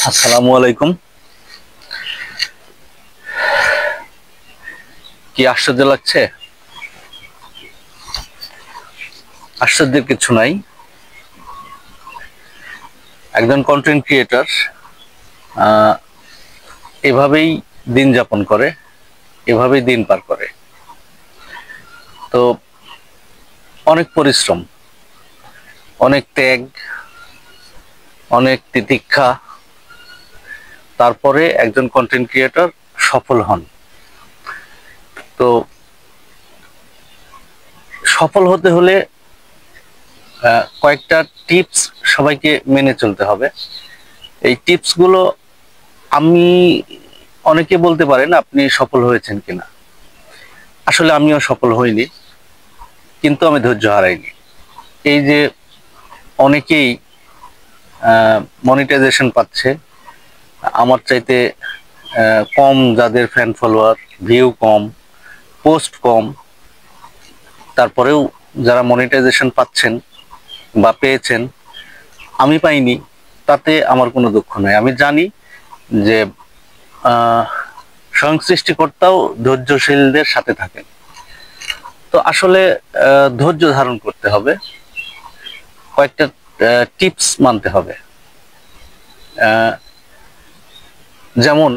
আসসালামু আলাইকুম। কি আশ্চর্য লাগছে? আশ্চর্যের কিছু নাই। একজন কন্টেন্ট ক্রিয়েটর এভাবেই দিন যাপন করে, এভাবেই দিন পার করে। তো অনেক পরিশ্রম, অনেক ত্যাগ, অনেক তিতিক্ষা, তারপরে একজন কন্টেন্ট ক্রিয়েটর সফল হন। তো সফল হতে হলে কয়েকটা টিপস সবাইকে মেনে চলতে হবে। এই টিপসগুলো আমি অনেকে বলতে পারেন আপনি সফল হয়েছেন কিনা। আসলে আমিও সফল হইনি, কিন্তু আমি ধৈর্য হারাইনি। এই যে অনেকেই মনিটাইজেশন পাচ্ছে, আমার চাইতে কম, যাদের ফ্যান ফলোয়ার, ভিউ কম, পোস্ট কম, তারপরেও যারা মনিটাইজেশন পাচ্ছেন বা পেয়েছেন, আমি পাইনি, তাতে আমার কোনো দুঃখ নাই। আমি জানি যে স্বয়ং সৃষ্টিকর্তাও ধৈর্যশীলদের সাথে থাকেন। তো আসলে ধৈর্য ধারণ করতে হবে, কয়েকটা টিপস মানতে হবে। যেমন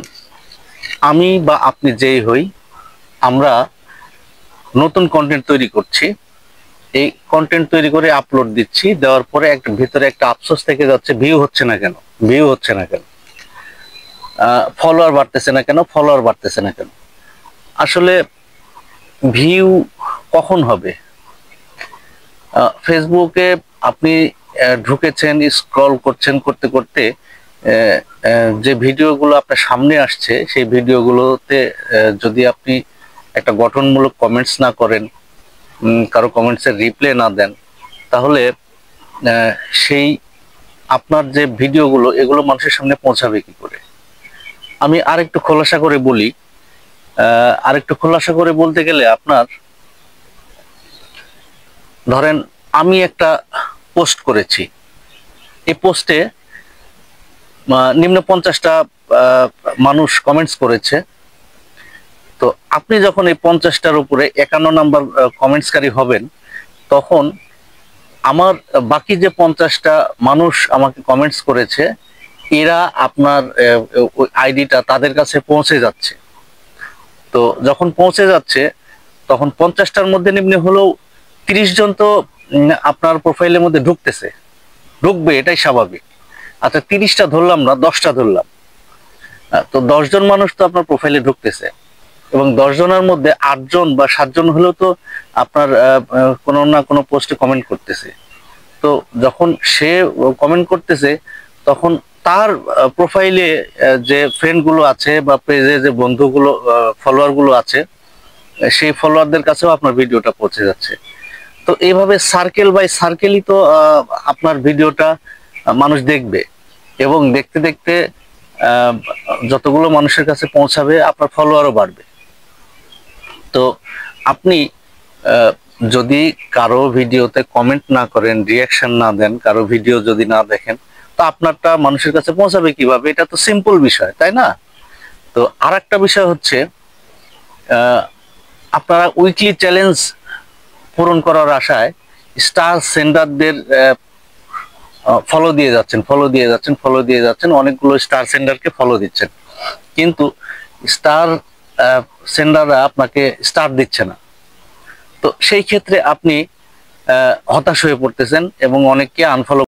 আমি বা আপনি যেই হই, আমরা নতুন কন্টেন্ট তৈরি করছি, এই কন্টেন্ট তৈরি করে আপলোড দিচ্ছি, দেওয়ার পরে ভিতরে একটা আফসোস থেকে যাচ্ছে, ভিউ হচ্ছে না কেন, ভিউ হচ্ছে না কেন, ফলোয়ার বাড়তেছে না কেন, ফলোয়ার বাড়তেছে না কেন। আসলে ভিউ কখন হবে? ফেসবুকে আপনি ঢুকেছেন, স্ক্রল করছেন, করতে করতে যে ভিডিওগুলো আপনার সামনে আসছে, সেই ভিডিওগুলোতে যদি আপনি একটা গঠনমূলক কমেন্টস না করেন, কারো কমেন্টসের রিপ্লাই না দেন, তাহলে সেই আপনার যে ভিডিওগুলো, এগুলো মানুষের সামনে পৌঁছাবে কি করে? আমি আরেকটু খোলাসা করে বলি। আরেকটু খোলাসা করে বলতে গেলে, আপনার ধরেন আমি একটা পোস্ট করেছি, এই পোস্টে নিম্ন 50টা মানুষ কমেন্টস করেছে। তো আপনি যখন এই 50টার উপরে 51 নাম্বার কমেন্টসকারী হবেন, তখন আমার বাকি যে 50টা মানুষ আমাকে কমেন্টস করেছে, এরা আপনার আইডিটা তাদের কাছে পৌঁছে যাচ্ছে। তো যখন পৌঁছে যাচ্ছে, তখন 50টার মধ্যে নিম্নে হলেও 30 জন তো আপনার প্রোফাইলের মধ্যে ঢুকবে, এটাই স্বাভাবিক। আচ্ছা, 30টা ধরলাম না, 10টা ধরলাম, তো 10 জন মানুষ তো আপনার প্রোফাইলে ঢুকতেছে, এবং 10 জনের মধ্যে 8 জন বা 7 জন হলেও তো আপনার কোনো না কোনো পোস্টে কমেন্ট করতেছে। তো যখন সে কমেন্ট করতেছে, তখন তার প্রোফাইলে যে ফ্রেন্ড গুলো আছে বা পেজে যে বন্ধুগুলো, ফলোয়ার গুলো আছে, সেই ফলোয়ারদের কাছেও আপনার ভিডিওটা পৌঁছে যাচ্ছে। তো এইভাবে সার্কেল বাই সার্কেলই তো আপনার ভিডিওটা মানুষ দেখবে, এবং দেখতে দেখতে যতগুলো মানুষের কাছে পৌঁছাবে, আপনার ফলোয়ারও বাড়বে। তো আপনি যদি কারো ভিডিওতে কমেন্ট না করেন, রিয়াকশন না দেন, কারো ভিডিও যদি না দেখেন, তো আপনারটা মানুষের কাছে পৌঁছাবে কিভাবে? এটা তো সিম্পল বিষয়, তাই না? তো আর একটা বিষয় হচ্ছে, আপনারা উইকলি চ্যালেঞ্জ পূরণ করার আশায় স্টার সেন্ডারদের ফলো দিয়ে যাচ্ছেন, অনেকগুলো স্টার সেন্ডারকে ফলো দিচ্ছেন, কিন্তু স্টার সেন্ডাররা আপনাকে স্টার দিচ্ছে না। তো সেই ক্ষেত্রে আপনি হতাশ হয়ে পড়তেছেন এবং অনেককে আনফলো